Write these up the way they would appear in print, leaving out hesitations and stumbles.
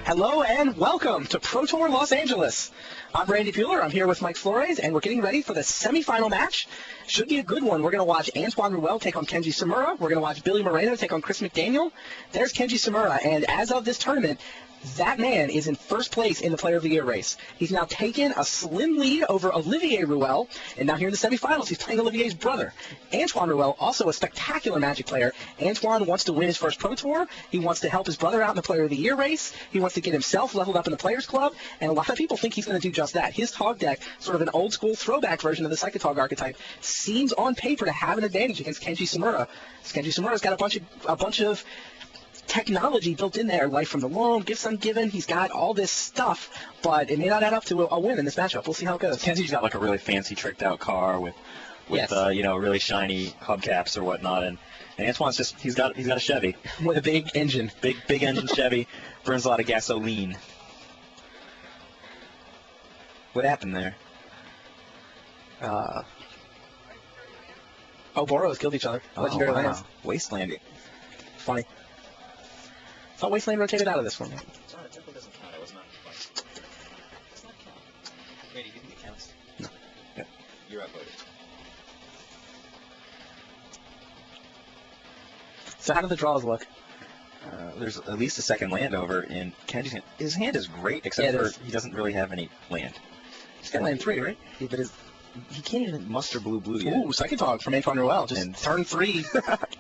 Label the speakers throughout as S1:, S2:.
S1: Hello and welcome to Pro Tour Los Angeles. I'm Randy Bueller. I'm here with Mike Flores, and we're getting ready for the semifinal match. Should be a good one. We're going to watch Antoine Ruel take on KENJI Tsumura. We're going to watch Billy Moreno take on Chris McDaniel. There's KENJI Tsumura, and as of this tournament, that man is in first place in the Player of the Year race. He's now taken a slim lead over Olivier Ruel, and now here in the semifinals, he's playing Olivier's brother. Antoine Ruel, also a spectacular Magic player. Antoine wants to win his first Pro Tour. He wants to help his brother out in the Player of the Year race. He wants to get himself leveled up in the Players Club, and a lot of people think he's going to do just that. His Tog deck, sort of an old-school throwback version of the Psychatog archetype, seems on paper to have an advantage against KENJI Tsumura. KENJI Tsumura's got a bunch of technology built in there, life from the loam, gifts ungiven. He's got all this stuff, but it may not add up to a win in this matchup. We'll see how it goes.
S2: KENJI's got like a really fancy tricked out car with yes, really shiny hubcaps or whatnot, and Antoine's just he's got a Chevy
S1: with a big engine,
S2: big engine Chevy, burns a lot of gasoline. What happened there?
S1: Boros killed each other. Legendary lands.
S2: Wasteland.
S1: Funny. I thought Wasteland rotated out of this for me.
S2: Sorry, Temple doesn't count. I was not fun. It's not count. Wait, you think it counts?
S1: No.
S2: Yep. You're outvoted.
S1: So how do the draws look?
S2: There's at least a second land over in KENJI's hand. His hand is great, except for he doesn't really have any land.
S1: He's got land 3, right?
S2: Yeah, but he can't even muster blue yet.
S1: Ooh, Psychatog from Antoine Ruel. Just turn 3.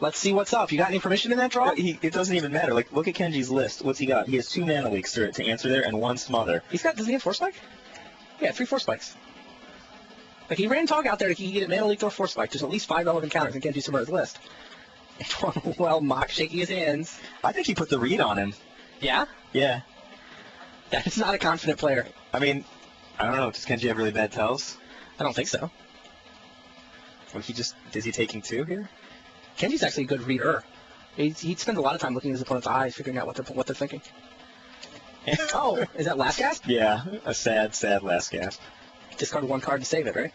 S1: Let's see what's up. You got any permission in that draw?
S2: It doesn't even matter. Like, look at KENJI's list. What's he got? He has 2 mana leaks to answer there and 1 smother.
S1: Does he have 4 spike? Yeah, 3 4 spikes. Like, he ran Tog out there to get a mana leak or 4 spike. There's at least 5 relevant counters in KENJI Tsumura's list. Antoine Ruel mock shaking his hands.
S2: I think he put the read on him.
S1: Yeah?
S2: Yeah.
S1: That is not a confident player.
S2: I mean, I don't know. Does KENJI have really bad tells?
S1: I don't think so.
S2: Well, is he taking 2 here?
S1: KENJI's actually a good reader. He'd spend a lot of time looking at his opponent's eyes, figuring out what they're thinking. Oh, is that last gasp?
S2: Yeah, a sad last gasp.
S1: Discard 1 card to save it, right?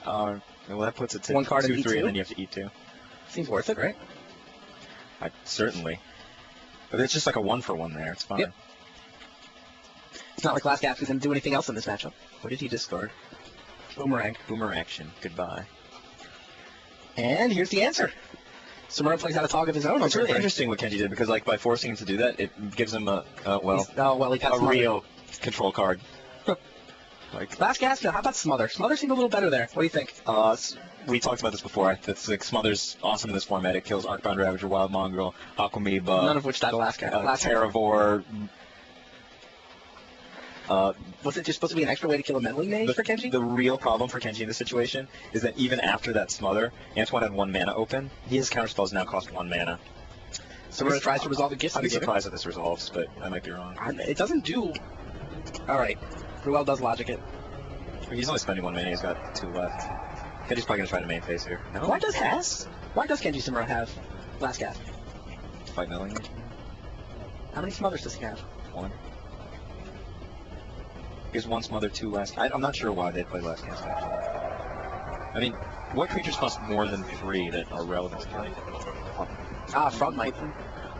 S2: Well, that puts it to
S1: 1 card
S2: 2,
S1: and
S2: 3,
S1: eat 2?
S2: and then you have to eat 2.
S1: Seems worth it, right?
S2: Certainly. But it's just like a 1-for-1 there. It's fine.
S1: Yep. It's not like last gasp is going to do anything else in this matchup.
S2: What did he discard?
S1: Boomerang.
S2: Boomerang. Goodbye.
S1: And here's the answer. Tsumura plays out a Tog of his own.
S2: It's really interesting what KENJI did, because like by forcing him to do that, it gives him a real control card. Like
S1: last gasp. How about Smother? Smother seemed a little better there. What do you think?
S2: We talked about this before. It's like Smother's awesome in this format. It kills Arcbound Ravager, Wild Mongrel, Aquamoeba.
S1: None of which died last gasp.
S2: Terravore.
S1: Was it just supposed to be an extra way to kill a meddling mage for KENJI?
S2: The real problem for KENJI in this situation is that even after that Smother, Antoine had 1 mana open. His counterspells now cost 1 mana.
S1: Tsumura tries to resolve the gifts.
S2: I'd be surprised if this resolves, but I might be wrong.
S1: It doesn't do. All right. Ruel does logic it.
S2: He's only spending 1 mana. He's got 2 left. KENJI's probably gonna try to main phase here. No.
S1: Why does KENJI Tsumura have last gasp?
S2: Fight meddling.
S1: How many Smothers does he have?
S2: 1. He has 1 smother, 2 last. I'm not sure why they play last cast, actually. I mean, what creatures cost more than 3 that are relevant to killing?
S1: Frogmite.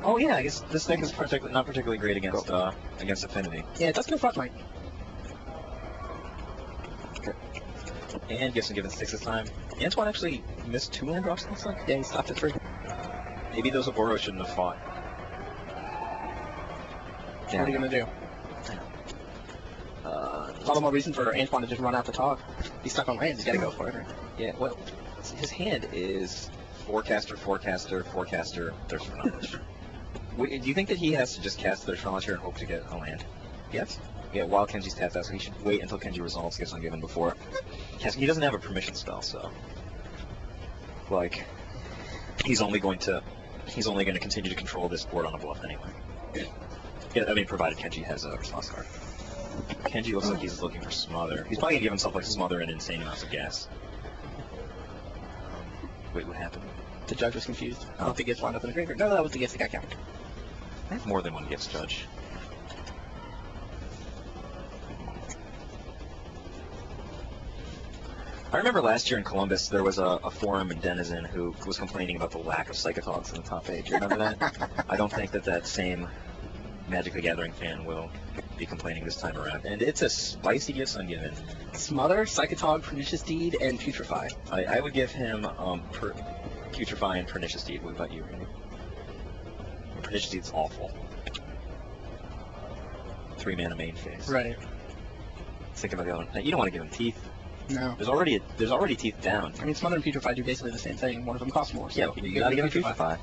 S2: Oh yeah, I guess this deck is not particularly great against Affinity.
S1: Yeah, it does kill Frogmite.
S2: Okay. And gets him given 6 this time. Antoine actually missed 2 land drops last time?
S1: Yeah, he stopped at 3.
S2: Maybe those Aboros shouldn't have fought.
S1: Yeah. What are you gonna do? All the more reason for Antoine to just run out the Tog. He's stuck on lands. He's got to go for it.
S2: Yeah, well, his hand is Forecaster, Thirst for Knowledge. Do you think that he has to just cast Thirst for Knowledge here and hope to get a land?
S1: Yes.
S2: Yeah, while KENJI's tapped out, so he should wait until KENJI resolves gifts ungiven before. He doesn't have a permission spell, so like he's only going to continue to control this board on a bluff anyway. Yeah, I mean, provided KENJI has a response card. KENJI looks like he's looking for Smother. He's probably going to give himself like Smother and insane amounts of gas. Wait, what happened?
S1: The judge was confused. I don't think it's wound up in the graveyard. No, that was the gift that got counted.
S2: I have more than 1 gifts, Judge. I remember last year in Columbus, there was a forum in Denizen who was complaining about the lack of Psychatogs in the top 8. Do you remember that? I don't think that same Magic the Gathering fan will be complaining this time around. And it's a spicy gifts ungiven.
S1: Smother, Psychatog, Pernicious Deed, and Putrefy.
S2: I would give him Putrefy and Pernicious Deed. What about you, Randy? Pernicious Deed's awful. 3 mana main phase.
S1: Right.
S2: Think about the other one. You don't want to give him Teeth.
S1: No.
S2: There's already Teeth down.
S1: I mean, Smother and Putrefy do basically the same thing. One of them costs more. So
S2: Yeah, you gotta give him Putrefy.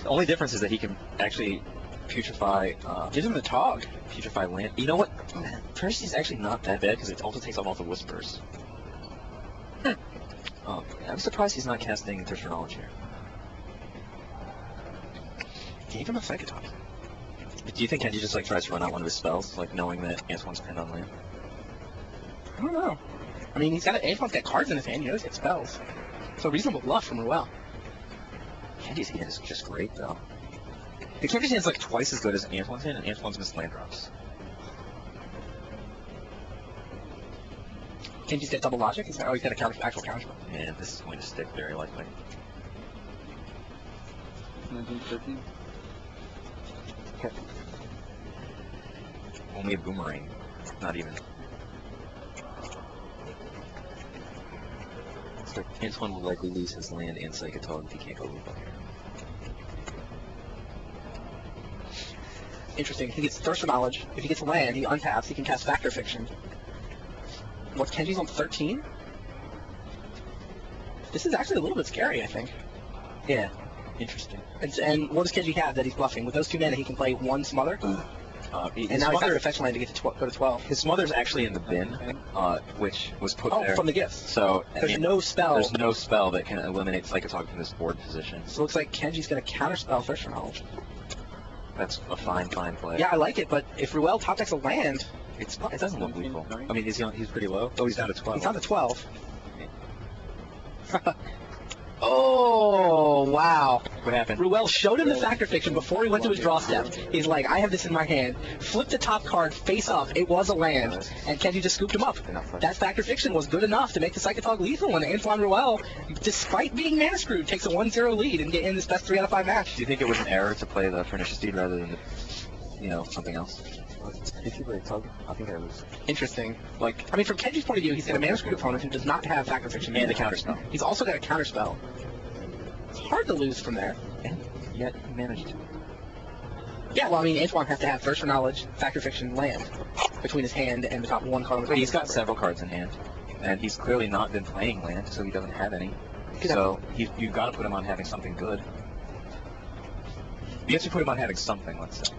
S2: The only difference is that he can actually Putrefy.
S1: Give him the Tog.
S2: Putrefy land. You know what? Pernicious is actually not that bad because it also takes off all the Whispers. I'm surprised he's not casting Thirst for Knowledge here.
S1: Gave him a Psychatog.
S2: Do you think Kenji just like tries to run out one of his spells, like knowing that Antoine's pinned on land?
S1: I don't know. I mean, Antoine's got cards in his hand. He knows he gets spells. So reasonable bluff from Ruel.
S2: Kenji's hand is just great, though. The Kenji's hand is like twice as good as Antoine's hand, and Antoine's missed land drops.
S1: Kenji's got double logic. He's got a actual counterspell.
S2: And this is going to stick very likely.
S3: 1913.
S2: Okay. Only a boomerang. Not even. So Antoine will likely lose his land and Psychatog if he can't go Lupo here.
S1: Interesting. He gets Thirst for Knowledge. If he gets land, he untaps. He can cast Factor Fiction. What, Kenji's on 13? This is actually a little bit scary, I think.
S2: Yeah. Interesting.
S1: And what does Kenji have that he's bluffing? With those 2 mana, he can play 1 Smother. And now he's got Fetch land to get to go to 12.
S2: His Smother's actually in the bin, which was put there.
S1: From the gifts.
S2: So
S1: there's no spell.
S2: There's no spell that can eliminate Psychatog from this board position.
S1: So it looks like Kenji's going to counterspell Thirst for Knowledge.
S2: That's a fine play.
S1: Yeah, I like it, but if Ruel top decks a land,
S2: it doesn't look lethal. I mean, he's pretty low. Oh, he's down to 12.
S1: He's down to 12. Oh, wow.
S2: What happened?
S1: Ruel showed him the Factor Fiction before he went to his draw step. He's like, I have this in my hand. Flipped the top card face up. It was a land. And Kenji just scooped him up. That Factor Fiction was good enough to make the Psychatog lethal. And Antoine Ruel, despite being mana screwed, takes a 1-0 lead and get in this best 3 out of 5 match.
S2: Do you think it was an error to play the Pernicious Deed rather than, something else?
S3: If you play Tug, I think it was
S1: interesting. Like, I mean, from Kenji's point of view, he's got a mana screwed opponent who does not have Factor Fiction
S2: and a counterspell.
S1: He's also got a counterspell. It's hard to lose from there.
S2: And yet he managed to.
S1: Yeah, well, I mean, Antoine has to have Thirst for Knowledge, Factor Fiction, land between his hand and the top 1 card on the top.
S2: He's got several cards in hand, and he's clearly not been playing land, so he doesn't have any. So you've got to put him on having something good. You have to put him on having something, let's say.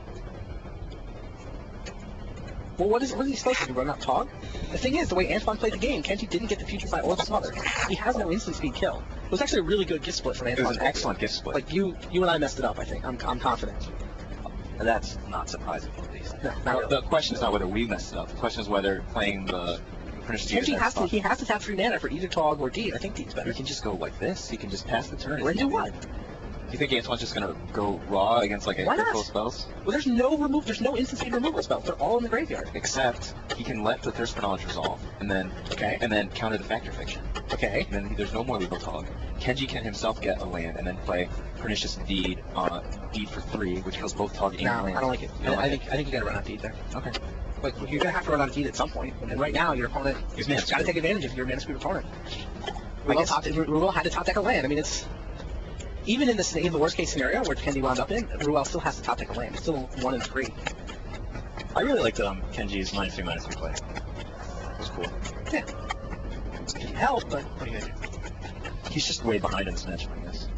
S1: Well, what is he supposed to do, run out Tog? The thing is, the way Antoine played the game, Kenji didn't get the Putrefy or the Smother. He has no instant speed kill. It was actually a really good gift split from Antoine.
S2: It was an excellent gift split.
S1: Like, you and I messed it up, I think. I'm confident.
S2: That's not surprising, at least.
S1: No, not really.
S2: The question is not whether we messed it up. The question is whether playing the
S1: Kenji has to tap 3 mana for either Tog or Deed. I think Deed's better.
S2: He can just go like this. He can just pass the turn.
S1: And do what?
S2: Do you think Antoine's just gonna go raw against like a couple of spells?
S1: Well, there's no instant speed removal spells. They're all in the graveyard.
S2: Except he can let the Thirst for Knowledge resolve, and then counter the Factor Fiction.
S1: Okay.
S2: And then there's no more lethal Tog. Kenji can himself get a land and then play Pernicious Deed, Deed for 3, which kills both Tog and land.
S1: I don't like it. I think you gotta run out Deed there.
S2: Okay.
S1: Like, you're gonna have to run out Deed at some point. And right now, your opponent has got to take advantage of your mana screwed opponent. Ruel had to top deck a land. I mean, it's even in the worst case scenario where Kenji wound up in, Ruel still has to top deck a land. It's still 1 and 3.
S2: I really liked Kenji's -3/-3 play. It was cool.
S1: Yeah. It can help, but what are you gonna do?
S2: He's just way behind in Smash, I guess.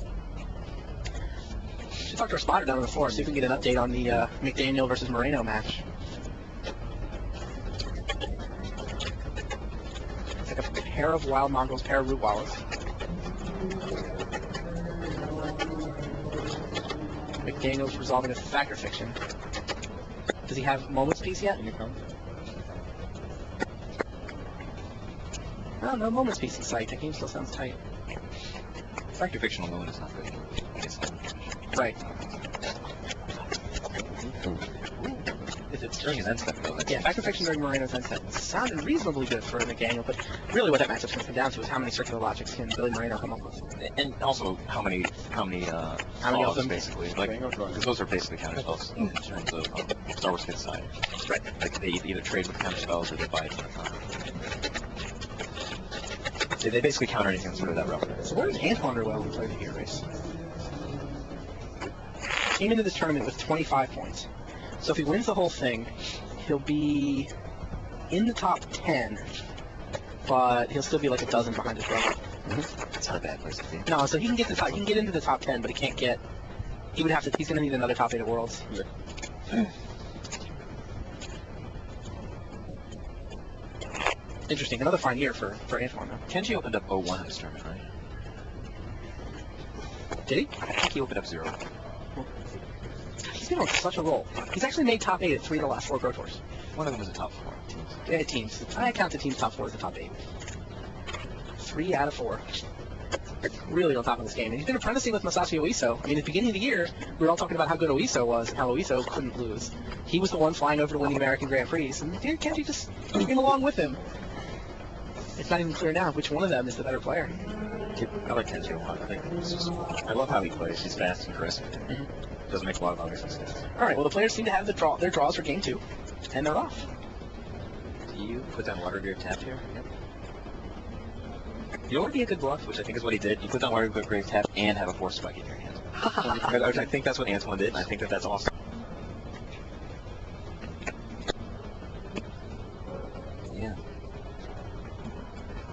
S1: Should talk to our spotter down on the floor, see if we can get an update on the McDaniel versus Moreno match. It's like a pair of Wild Mongrels, pair of Root Wallows. McDaniel's resolving a Factor Fiction. Does he have Moments Piece yet? Oh, no Moments Piece in sight. That game still sounds tight.
S2: Factor Fiction alone is not good.
S1: Right. It's
S2: during his end step, though.
S1: yeah, Fact or Fiction during Moreno's end step sounded reasonably good for McDaniel, but really what that matchup's going to come down to is how many circular logics can Billy Moreno come up with.
S2: And also, how many
S1: of them?
S2: basically. Like, because those are basically counterspells in terms of Star Wars Kid's side.
S1: Right.
S2: Like, they either trade with counterspells or they buy it. They basically counter anything sort of that relevant.
S1: So where does Antoine Ruel play the gear race? Came into this tournament with 25 points. So if he wins the whole thing, he'll be in the top 10, but he'll still be like a dozen behind his brother.
S2: That's not a bad place to be.
S1: No, so he can get the top, he can get into the top 10, but he can't get. He would have to. He's going to need another top 8 at Worlds.
S2: Yeah.
S1: Interesting. Another fine year for Antoine. Though.
S2: Kenji opened up 0-1 in this tournament, right?
S1: Did he?
S2: I think he opened up 0.
S1: He's been on such a roll. He's actually made top 8 at 3 of the last 4 Pro Tours.
S2: One of them was a top 4.
S1: Yeah, teams. I count the team's top 4 as the top 8. 3 out of 4. Really on top of this game. And he's been apprenticing with Masashi Oiso. I mean, at the beginning of the year, we were all talking about how good Oiso was and how Oiso couldn't lose. He was the one flying over to win the American Grand Prix, and Kenji just came along with him. It's not even clear now which one of them is the better player.
S2: I like Kenji a lot. I love how he plays. He's fast and crisp. Doesn't make a lot of obvious mistakes.
S1: All right, well, the players seem to have their draws for game 2, and they're off.
S2: Do you put down Water Grave Tap here? Yep. You know what would be a good bluff, which I think is what he did? You put down Water Grave Tap and have a Force Spike in your hand. I think that's what Antoine did, and I think that's awesome. Yeah.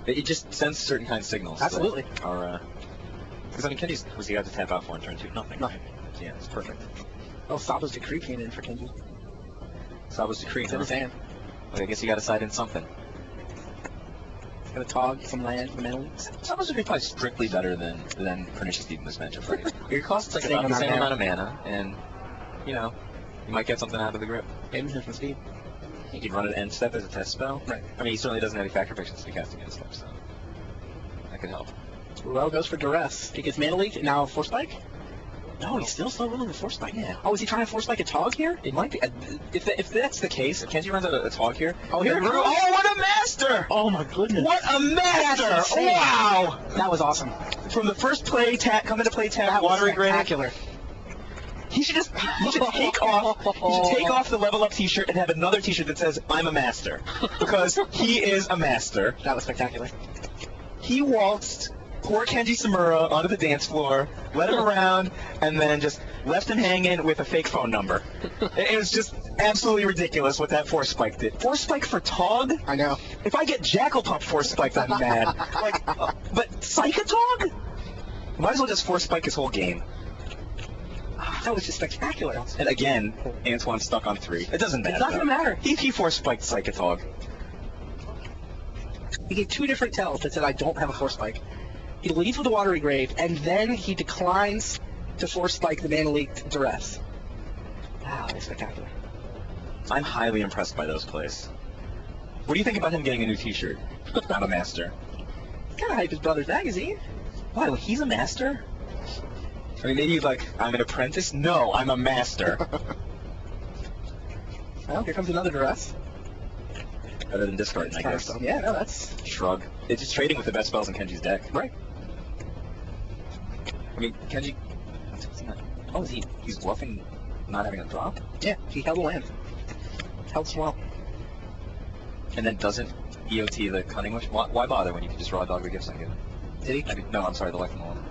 S2: It just sends certain kind of signals.
S1: Absolutely.
S2: Because I mean, Kenji's was he got to tap out for in turn 2? Nothing.
S1: Nothing.
S2: Yeah, it's perfect.
S1: Oh, Sabo's Decree came in for Kenji.
S2: Sabo's Decree.
S1: It's in his hand.
S2: Okay, I guess you got to side in something.
S1: Got a Tog, some land, some mana.
S2: Sabo's Decree probably strictly better than Pernicious Deed in this matchup, right? Your cost is like
S1: Same
S2: about the same
S1: amount
S2: amount of mana, and you know, you might get something out of the grip.
S1: Maybe some speed.
S2: You could run an end step as a test spell.
S1: Right.
S2: I mean, he certainly doesn't have any factor fictions to be casting end steps, so that could help.
S1: Ruel goes for Duress. He gets Mana Leak, and now Force Spike? No, he's still willing to Force Spike.
S2: Yeah.
S1: Oh, is he trying to Force Spike a Tog here?
S2: It might be. If that's the case, if Kenji runs out a Tog here.
S1: Oh, here it comes.
S2: Oh, what a master!
S1: Oh my goodness.
S2: What a master! Wow!
S1: That was awesome.
S2: From the first play tap, come into play tap,
S1: That was
S2: Watery Grave.
S1: spectacular.
S2: He should take off the level up T-shirt and have another T-shirt that says "I'm a master," because he is a master.
S1: That was spectacular.
S2: He waltzed poor Kenji Tsumura onto the dance floor, led him around, and then just left him hanging with a fake phone number. It was just absolutely ridiculous what that Force Spike did. Force Spike for Tog?
S1: I know.
S2: If I get Jackal Pup Force Spiked, I'm mad. But Psychatog? Might as well just Force Spike his whole game.
S1: That was just spectacular.
S2: And again, Antoine's stuck on 3. It doesn't matter.
S1: It's not going to matter.
S2: He Force Spiked Psychatog.
S1: He gave 2 different tells that said, I don't have a Force Spike. He leads with the Watery Grave, and then he declines to Force Spike the Mana Leak Duress. Wow, that's spectacular.
S2: I'm highly impressed by those plays. What do you think about him getting a new T-shirt? I'm a master.
S1: Kind of hype his brother's magazine.
S2: Why? Well, he's a master? I mean, maybe he's like, I'm an apprentice? No, I'm a master.
S1: Well, here comes another Duress.
S2: Better than discarding, I guess.
S1: Yeah, no, that's...
S2: Shrug. It's just trading with the best spells in Kenji's deck.
S1: Right.
S2: I mean, Kenji... Oh, he's bluffing not having a drop?
S1: Yeah, he held a land. Held swell.
S2: And then doesn't EOT the Cunning Wish? Why bother when you can just draw a dog with gifts and give it?
S1: Did he?
S2: I mean, no, I'm sorry, the Life from the One.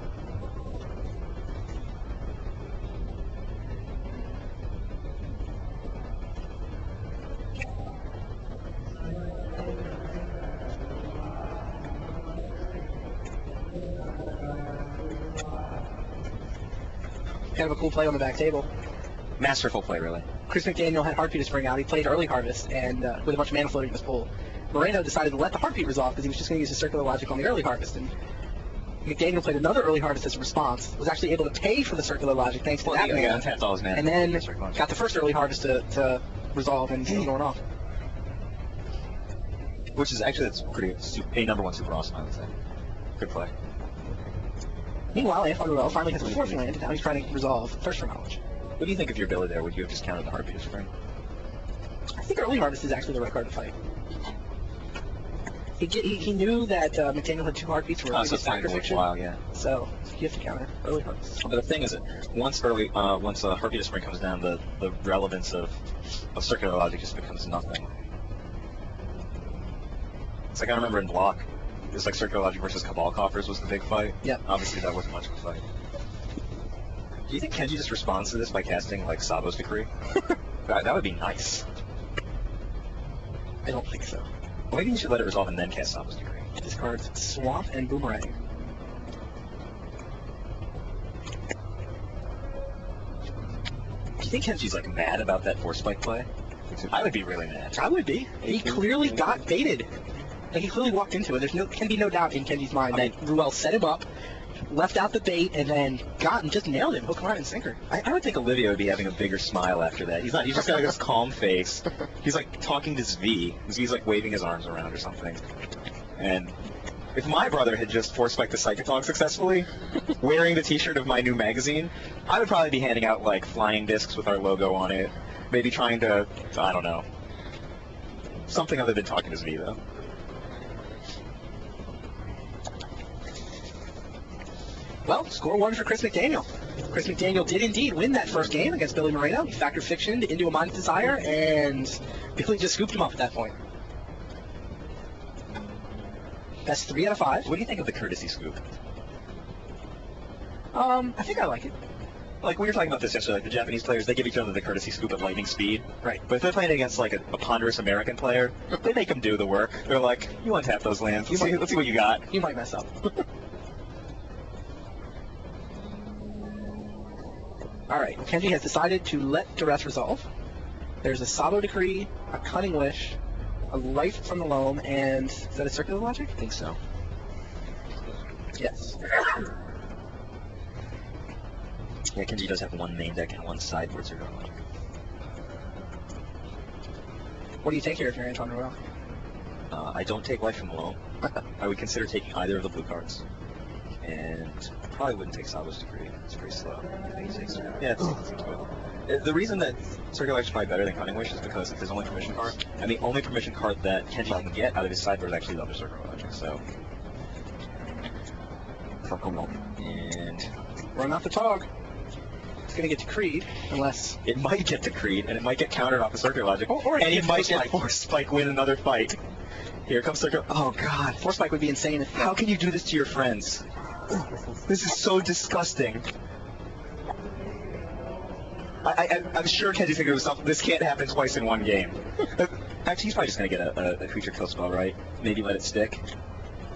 S1: Kind of a cool play on the back table.
S2: Masterful play, really.
S1: Chris McDaniel had Heartbeat to spring out. He played Early Harvest and with a bunch of mana floating in his pool. Moreno decided to let the Heartbeat resolve because he was just going to use his Circular Logic on the Early Harvest. And McDaniel played another Early Harvest as a response, was actually able to pay for the Circular Logic thanks to that mana,
S2: tapped all his mana.
S1: and then got the first Early Harvest to resolve and he's going off.
S2: Which is actually, that's pretty, a number 1 super awesome, I would say. Good play.
S1: Meanwhile, Antoine Ruel finally has a 4th land, and now he's trying to resolve Thirst for Knowledge.
S2: What do you think of your ability there? Would you have just countered the Heartbeat of Spring?
S1: I think early harvest is actually the right card to fight. He knew that McDaniel had 2 heartbeats for
S2: so it's going to take a while, yeah.
S1: So you have to counter early harvest.
S2: But the thing is that once Heartbeat of Spring comes down, the relevance of circular logic just becomes nothing. It's like I remember in Block, it was like circular logic versus Cabal Coffers was the big fight.
S1: Yeah.
S2: Obviously that wasn't much of a fight. Do you think Kenji just responds to this by casting like Sabo's Decree? That would be nice.
S1: I don't think so.
S2: Well, maybe you should let it resolve and then cast Sabo's Decree.
S1: Discards Swamp and Boomerang.
S2: Do you think Kenji's like mad about that Force Spike play? I would be really mad.
S1: I would be. He clearly got baited. Like, he clearly walked into it. Can be no doubt in Kenji's mind that Ruel set him up, left out the bait, and then got and just nailed him, hook, line, and sinker.
S2: I would think Olivia would be having a bigger smile after that. He's not. He's just got like this calm face. He's like talking to Zvi. Zvi's like waving his arms around or something. And if my brother had just force-spiked the Psychatog successfully, wearing the T-shirt of my new magazine, I would probably be handing out like flying discs with our logo on it. Maybe trying to, I don't know, something other than talking to Zvi though.
S1: Well, score 1 for Chris McDaniel. Chris McDaniel did indeed win that first game against Billy Moreno. He factored Fiction into a Mind's Desire, and Billy just scooped him up at that point. That's 3 out of 5.
S2: What do you think of the courtesy scoop?
S1: I think I like it.
S2: Like, we were talking about this yesterday, like the Japanese players, they give each other the courtesy scoop at lightning speed.
S1: Right.
S2: But if they're playing against, like, a ponderous American player, they make them do the work. They're like, you untap those lands. Let's see what you got.
S1: You might mess up. Alright, Kenji has decided to let duress resolve. There's a Sabo Decree, a Cunning Wish, a Life from the Loam, and is that a Circular Logic?
S2: I think so.
S1: Yes.
S2: Yeah, Kenji does have one main deck and one sideboard Circular Logic.
S1: What do you take here if you're Antoine Ruel?
S2: I don't take Life from the Loam. I would consider taking either of the blue cards. And I probably wouldn't take Sabo's Decree. It's pretty slow. I think he takes it. Yeah, it seems good. The reason that Circular Logic is probably better than Cunning Wish is because it's his only permission card, and the only permission card that Kenji can get out of his sideboard is actually the other Circular Logic, so... And...
S1: Run off the Tog. It's going to get decreed, unless...
S2: It might get decreed, and it might get countered off the Circular Logic, and he might get Force Spike win another fight. Here comes Circular... Oh god,
S1: Force Spike would be insane if...
S2: How can you do this to your friends? This is so disgusting. I'm sure Kenji's thinking of something. This can't happen twice in one game. Actually, he's probably just going to get a creature kill spell, right? Maybe let it stick.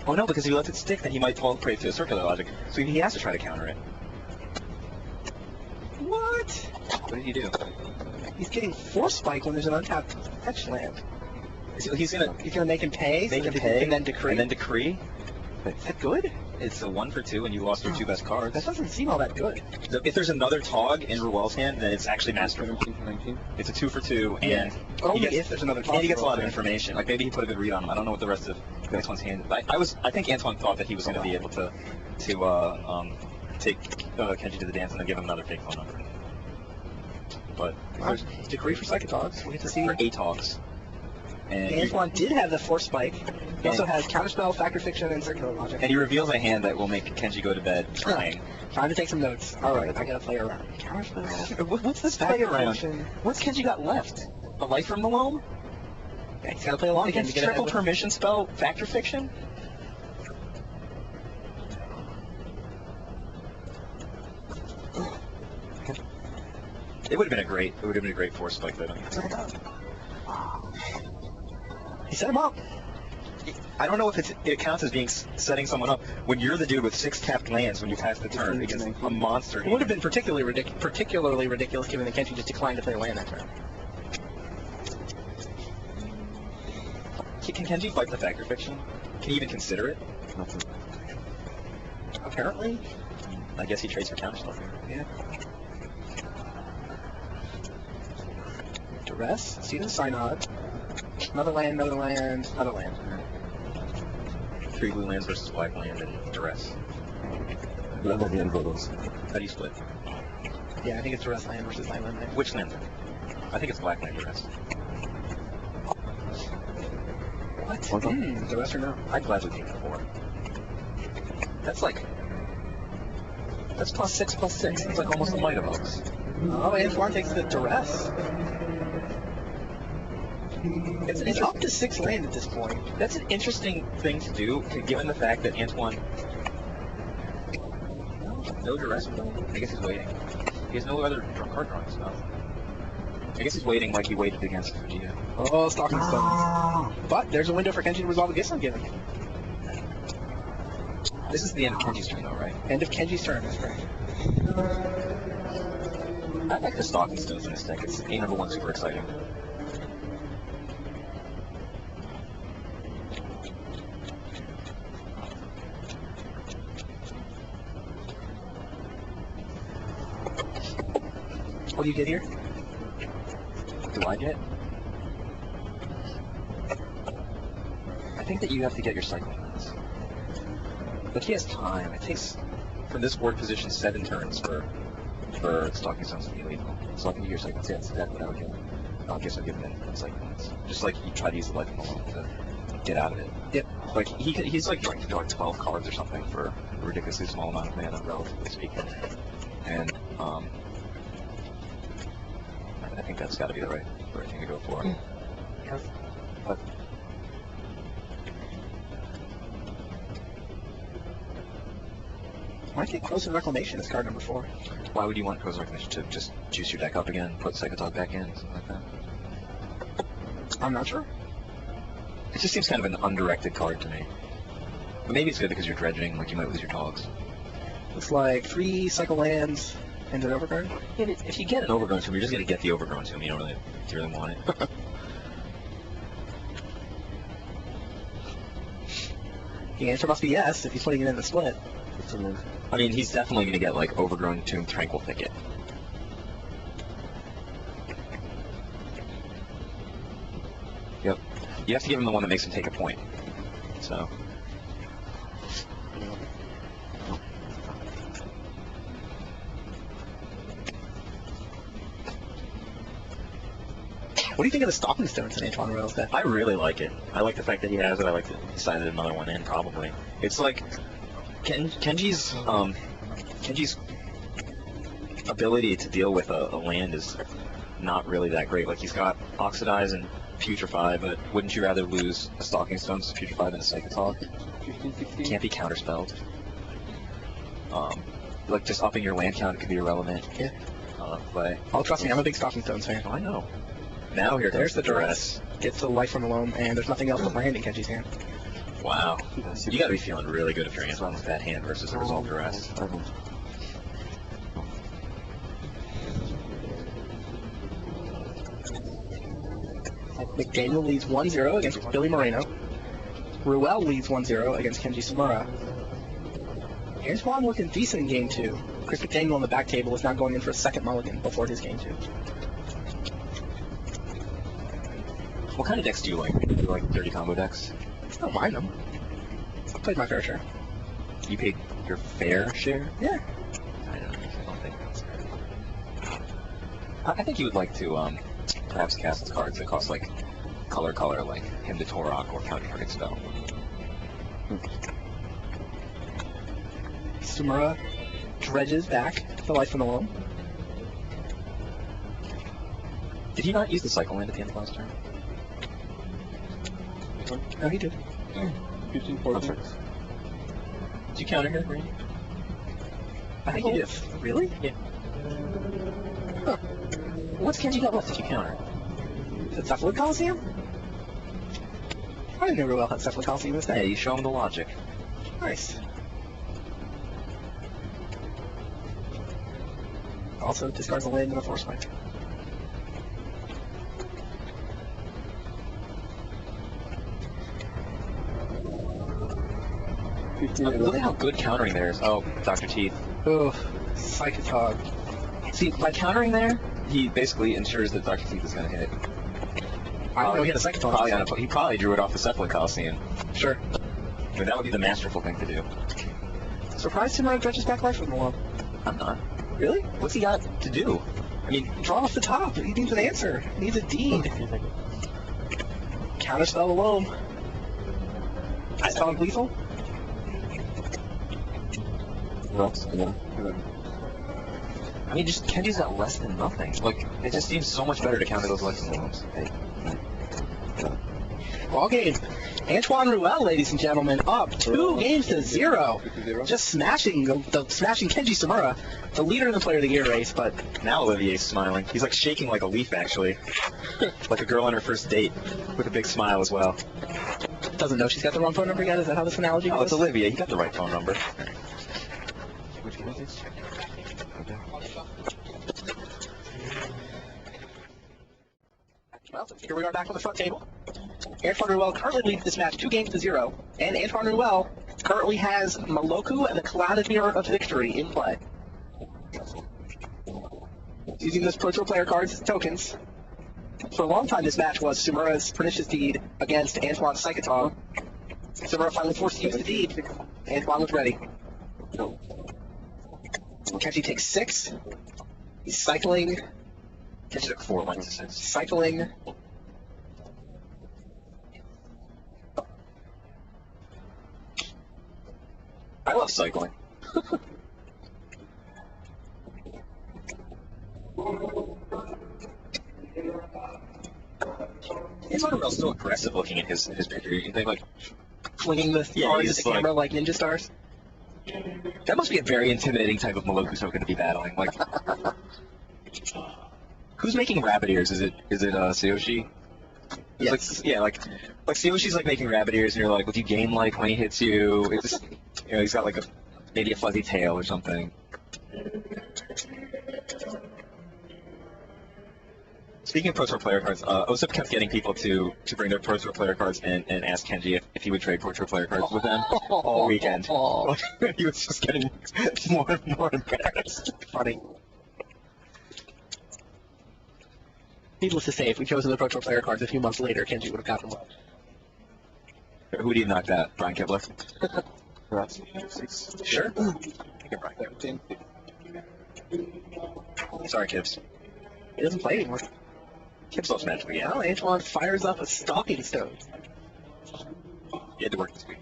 S2: Oh no, because if he lets it stick, then he might fall prey to a Circular Logic. So he has to try to counter it.
S1: What?
S2: What did he do?
S1: He's getting Force Spike when there's an untapped fetch land.
S2: He's gonna
S1: make him pay?
S2: And
S1: then decree?
S2: And then decree?
S1: Is that good?
S2: It's a 1 for 2, and you lost your 2 best cards.
S1: That doesn't seem all that good.
S2: If there's another Tog in Ruel's hand, then it's actually masterful. It's a 2 for 2, and
S1: if there's another Tog.
S2: And he gets a lot of information. Like maybe he put a good read on him. I don't know what the rest of Antoine's hand. I think Antoine thought that he was going to be able to take Kenji to the dance and then give him another fake phone number. But
S1: there's decree for Psychatogs. We get to see
S2: 8 Togs. And
S1: Antoine did have the Force Spike. He also has Counterspell, Factor Fiction, and Circular Logic.
S2: And he reveals a hand that will make Kenji go to bed crying.
S1: Trying to take some notes. Alright, I gotta play around. Counterspell.
S2: What's this play around? What's Kenji got left? A Life from the Loam?
S1: Yeah, he's gotta play along
S2: against triple permission spell, Factor Fiction? It would have been a great Force Spike though.
S1: He set him up.
S2: I don't know if it counts as setting someone up when you're the dude with 6 tapped lands when you pass the turn against a monster.
S1: It would have been particularly ridiculous given that Kenji just declined to play a land that turn.
S2: Can Kenji fight the Factor Fiction? Can he even consider it?
S1: Apparently.
S2: I guess he trades for counterspell here.
S1: Yeah. Duress, see the Synod. Another land, another land, another land.
S2: 3 blue lands versus black land and Duress.
S3: How
S2: do you split?
S1: Yeah, I think it's Duress land versus land.
S2: Which land? I think it's black land Duress.
S1: The rest or no?
S2: I'd gladly take the 4. That's like... That's +6/+6. It's like almost a Might of Oaks.
S1: Oh, Antoine takes the duress. It's up to 6 land at this point.
S2: That's an interesting thing to do, given the fact that Antoine... No duress. I guess he's waiting. He has no other card drawing stuff. I guess he's waiting like he waited against Vegeta.
S1: Oh, Stalking Stones. But there's a window for Kenji to resolve a gifts I'm giving.
S2: This is the end of Kenji's turn, though, right?
S1: End of Kenji's turn, that's right.
S2: I like the Stalking Stones in this deck. It's number 1 super exciting.
S1: What do you get here?
S2: What do I get? I think that you have to get your cycle lands. But he has time. It takes, from this board position, 7 turns for Stalking Stones to be lethal. So I can get your cycle lands. Yeah, that's exactly what I would get. I guess I'll give him cycle lands. Just like you try to use the life of the to get out of it.
S1: Yep.
S2: Like he's like trying to draw like 12 cards or something for a ridiculously small amount of mana, relatively speaking. And I think that's got to be the right thing to go for.
S1: Yeah.
S2: But
S1: Why take Close Reclamation as card number 4?
S2: why would you want Close Recognition to just juice your deck up again, put Psychatog back in, something like that?
S1: I'm not sure.
S2: It just seems kind of an undirected card to me. But maybe it's good because you're dredging, like you might lose your dogs.
S1: Looks like 3 cycle lands and an overcard.
S2: Yeah, if you get an Overgrown Tomb, you're just going to get the Overgrown Tomb. You don't really want it.
S1: The answer must be yes if he's putting it in the split.
S2: I mean, he's definitely going to get, like, Overgrown Tomb, Tranquil Thicket. Yep. You have to give him the one that makes him take a point. So...
S1: What do you think of the Stalking Stones in Antoine Ruel's deck?
S2: I really like it. I like the fact that he has it. I like that he decided another one in, probably. It's like... Kenji's ability to deal with a land is not really that great. Like, he's got Oxidize and Putrefy, but wouldn't you rather lose a Stalking Stones to Putrefy than a Psychatog?
S3: 15, 16.
S2: Can't be counterspelled. Like, just upping your land count could be irrelevant.
S1: Yeah.
S2: Play.
S1: Oh, trust me, I'm a big Stalking Stones fan.
S2: Oh, I know. Now
S1: There's the duress. Gets the life from the loam, and there's nothing else but land in Kenji's hand.
S2: Wow. You gotta be feeling really good if you're Antoine with that hand versus a Resolve Duress.
S1: McDaniel leads 1-0 against Billy Moreno. Ruel leads 1-0 against Kenji Tsumura. Antoine looking decent in Game 2. Chris McDaniel on the back table is now going in for a second mulligan before his Game 2.
S2: What kind of decks do you like? Do you like dirty combo decks?
S1: I don't mind them. I played my fair share.
S2: You paid your fair share?
S1: Yeah.
S2: I don't think that's fair. I think you would like to perhaps cast cards that cost like color, like Hymn to Torok or Counter Target Spell.
S1: Tsumura dredges back the life from the loam.
S2: Did he not use the Cycle Land at the end of last turn?
S1: No, he did.
S3: 15, 14.
S2: Did you counter here, Randy?
S1: I think he did. Really?
S2: Yeah.
S1: Huh.
S2: What's Kenji got left if you counter?
S1: Is it Cephalid Coliseum? I didn't know Ruel had Cephalid Coliseum this
S2: Yeah,
S1: day.
S2: you show him the logic.
S1: Nice. Also discards a land and a force spike.
S2: Look at how good countering there is. Oh, Dr. Teeth.
S1: Ugh, Psychatog.
S2: See, by countering there, he basically ensures that Dr. Teeth is going to hit.
S1: I don't know he had a Psychatog.
S2: He probably drew it off the Cephalid Coliseum.
S1: Sure.
S2: I mean, that would be the masterful thing to do.
S1: Surprised Tsumura dredges back life from the loam.
S2: I'm not.
S1: Really?
S2: What's he got to do? I mean,
S1: Draw off the top. He needs an answer. He needs a deed. Counterspell the loam. Psychatog lethal?
S3: Yeah.
S2: I mean, just Kenji's got less than nothing. Like, it just seems so much better to counter those less than moves.
S1: Ball game. Antoine Ruel, ladies and gentlemen, up 2-0.
S3: 2-0.
S1: Just smashing smashing Kenji Tsumura, the leader in the Player of the Year race. But
S2: Now Olivier's smiling. He's like shaking like a leaf, actually. Like a girl on her first date, with a big smile as well.
S1: doesn't know she's got the wrong phone number yet. Is that how this analogy
S2: Oh,
S1: goes?
S2: it's Olivia. You got the right phone number. Which one is this? Okay.
S1: Well, here we are back on the front table. Antoine Ruel currently leads this match 2-0, and Antoine Ruel currently has Moloku and the Clouded Mirror of Victory in play. Using those Pro Tour player cards as tokens. For a long time, this match was Tsumura's Pernicious Deed against Antoine's Psychatog. Tsumura finally forced to use the deed. Antoine was ready. Kenji takes 6. He's cycling.
S2: Kenji took 4 lines of 6.
S1: Cycling.
S2: I love cycling. Antoine Ruel's still aggressive looking at his picture. You think like,
S1: Flinging the
S2: Yeah,
S1: cards
S2: he's
S1: at the camera like ninja stars.
S2: that must be a very intimidating type of Moloku token to be battling. Like, who's making rabbit ears? Is it Tsuyoshi?
S1: Yes.
S2: Like, yeah, like Tsuyoshi's like making rabbit ears, and you're like, would you game like when he hits you? It's just, he's got like maybe a fuzzy tail or something. Speaking of Pro Tour player cards, Osip kept getting people to bring their Pro Tour player cards and ask Kenji if he would trade Pro Tour player cards with them all weekend.
S1: Oh.
S2: He was just getting more and more embarrassed.
S1: Funny. Needless to say, if we chosen the Pro Tour player cards a few months later, Kenji would have gotten one.
S2: Who do you knock that? Brian Kibler?
S3: Correct.
S2: Sure. I can Brian.
S3: 17.
S2: Sorry, Kibbs.
S1: He doesn't play anymore.
S2: Kibbs loves Magic again.
S1: Now Antoine fires up a Stalking Stone.
S2: He had to work this week.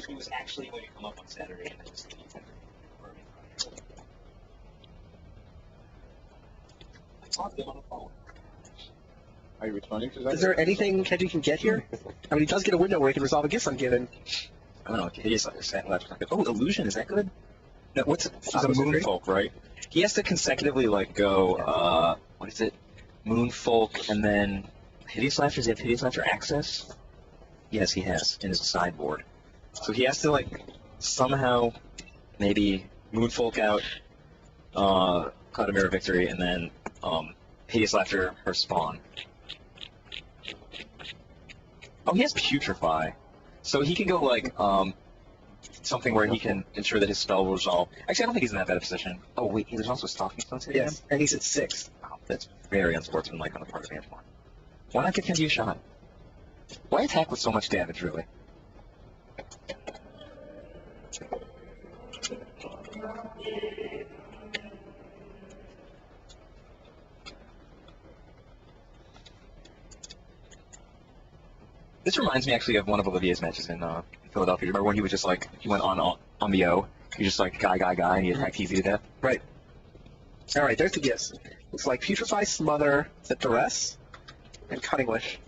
S2: He was actually going to come up on Saturday and then just leave. I talked to him on the phone.
S3: Are you responding to that?
S1: Is there anything Kenji can get here? I mean, he does get a window where he can resolve a Gifts Ungiven.
S2: I don't know. Hideous left. Oh, Illusion, is that good? No, he's a
S1: Opposite
S2: Moonfolk, right? He has to consecutively like go. What is it? Moonfolk and then Hideous Laughter. Does he have Hideous Laughter access? Yes, he has in his sideboard. So he has to like somehow maybe Moonfolk out, Cloud of Mirror Victory, and then Hideous Laughter her spawn. Oh, he has Putrefy. So he can go like something where he can ensure that his spell will resolve. Actually, I don't think he's in that bad a position. Oh wait, there's also Stalking Stones here.
S1: Yes, and he's at 6.
S2: Wow, that's very unsportsmanlike on the part of Antoine. Why not give Kenji a shot? Why attack with so much damage, really? This reminds me actually of one of Olivier's matches in Philadelphia. Remember when he was just like, he went on the O? He was just like guy, and he attacked easy to death?
S1: Right. All right, there's the gifts. Looks like Putrefy, Smother, is it Duress, and Cutting Wish.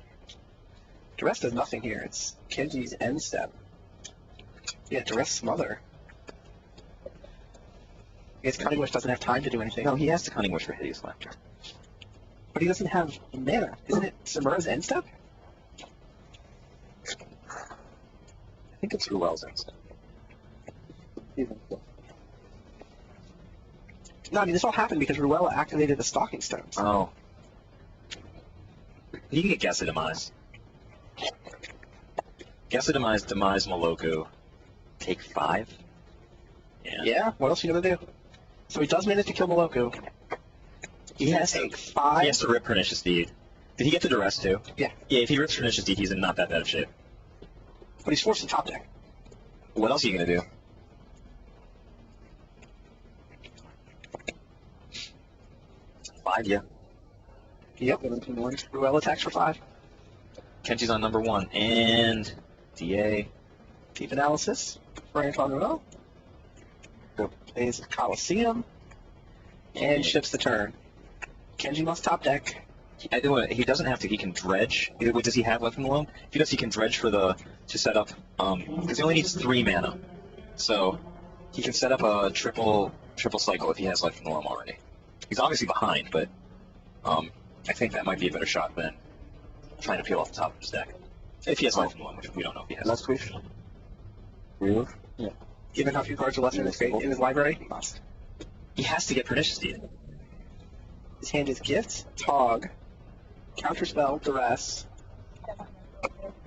S1: Duress does nothing here. It's Kenji's end step. Yeah, Duress, Smother. I guess Cutting Wish doesn't have time to do anything.
S2: No, he has to Cunning Wish for Hideous Laughter.
S1: But he doesn't have mana. Isn't it Tsumura's end step?
S2: I think it's Ruel's instant.
S1: No, I mean, this all happened because Ruel activated the Stalking Stones.
S2: Oh. He can get Gesa Demise. Gesa Demise, Demise Moloku. Take 5?
S1: Yeah, what else are you going to do? So he does manage to kill Moloku. He has to take 5.
S2: He has to rip Pernicious Deed. Did he get the Duress too?
S1: Yeah.
S2: Yeah, if he rips Pernicious Deed, he's in not that bad of shape.
S1: But he's forced to top deck.
S2: What else are you going to do? 5, yeah.
S1: Yep. Ruel attacks for 5.
S2: Kenji's on number 1, and DA.
S1: Deep analysis for Antoine Ruel. Plays the Coliseum. And ships the turn. Kenji must top deck.
S2: He doesn't have to. He can dredge. What does he have left in the loam? If he does, he can dredge to set up. Because he only needs 3 mana, so he can set up a triple cycle if he has life in the loam already. He's obviously behind, but I think that might be a better shot than trying to peel off the top of his deck. If he has life in the loam, which we don't know if he has.
S3: Last wish. Remove?
S1: Yeah. Given how few cards are left in his library, he must.
S2: He has to get Pernicious Deed.
S1: His hand is Gift, Tog, Counterspell, Duress,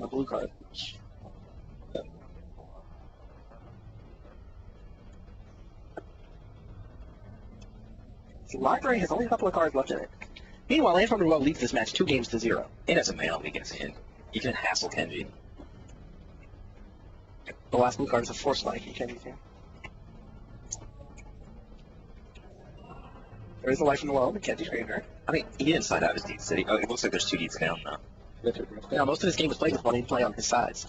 S1: a blue card. The library has only a couple of cards left in it. Meanwhile, Antoine Ruel leads this match 2-0.
S2: It has a mana leak in. You can hassle Kenji.
S1: The last blue card is a Force Strike in Kenji's hand. There is a life in the loam in Kenji's graveyard.
S2: I mean, he didn't slide out his deeds, did he? Oh, it looks like there's 2 deeds down now.
S1: Now, most of this game was played with one in play on his sides.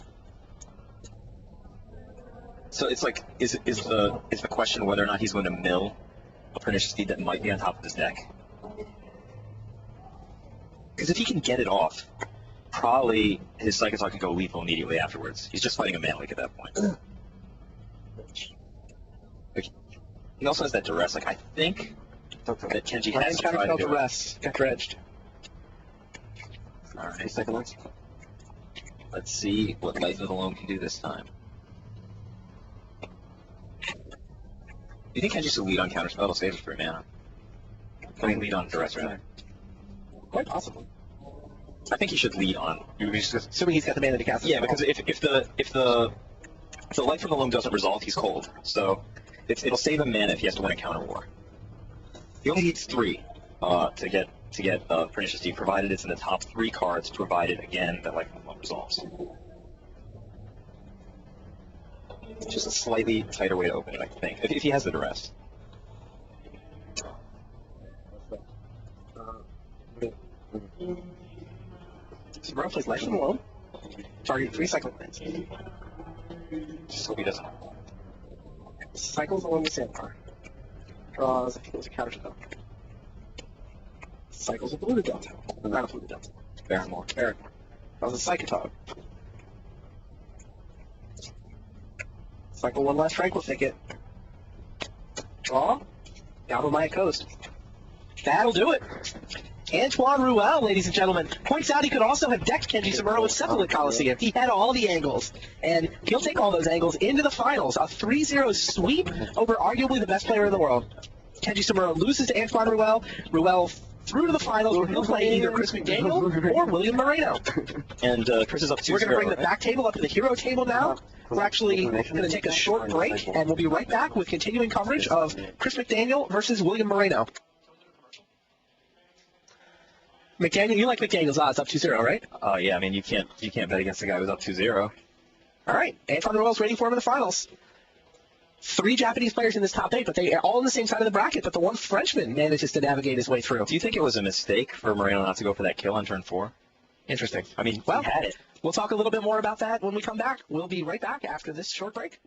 S2: So it's like, is the question whether or not he's going to mill a Pernicious Deed that might be on top of his deck? Because if he can get it off, probably his Psychatog can go lethal immediately afterwards. He's just fighting a mana leak at that point. Like, he also has that Duress. Like, I think that Kenji has to try to do
S1: Duress. Got dredged.
S2: Alright, second one. Let's see what Life of the Loam can do this time. Do you think Kenji should lead on Counterspell to save us 3 mana? I mean, lead on Duress, rather.
S1: Quite possibly.
S2: I think he should lead on.
S1: Assuming he's got the mana to cast it.
S2: Yeah, because if the Life from the Loam doesn't resolve, he's cold. So it'll save him mana if he has to win a counter war. He only needs 3 to get Pernicious Deed, provided it's in the top 3 cards, provided again that Life from the Loam resolves. Just a slightly tighter way to open it, I think, if he has the Duress.
S1: Tsumura plays Life in the Loam. Target 3 cycle lands.
S2: Just hope he doesn't.
S1: Cycles along the sandbar. Draws, I think it was a Counterspell. Cycles a Blue to Delta. Not a Blue to Delta.
S2: Barrenmore.
S1: That was a Psychatog. Cycle 1 last Tranquil Thicket. Draw. Down to Maya Coast. That'll do it. Antoine Ruel, ladies and gentlemen, points out he could also have decked Kenji Tsumura with Cephalid Coliseum. He had all the angles, and he'll take all those angles into the finals. A 3-0 sweep over arguably the best player in the world. Kenji Tsumura loses to Antoine Ruel. Ruel through to the finals, where he'll play either Chris McDaniel or William Moreno.
S2: And Chris is up 2-0.
S1: We're going to bring the back table up to the hero table now. We're actually going to take a short break, and we'll be right back with continuing coverage of Chris McDaniel versus William Moreno. McDaniel, you like McDaniel's odds up 2-0, right?
S2: Yeah, I mean, you can't bet against a guy who's up 2-0.
S1: All right, Antoine Ruel's waiting for him in the finals. 3 Japanese players in this top 8, but they are all on the same side of the bracket, but the one Frenchman manages to navigate his way through.
S2: Do you think it was a mistake for Moreno not to go for that kill on turn 4?
S1: Interesting.
S2: I mean,
S1: well,
S2: he had it.
S1: We'll talk a little bit more about that when we come back. We'll be right back after this short break.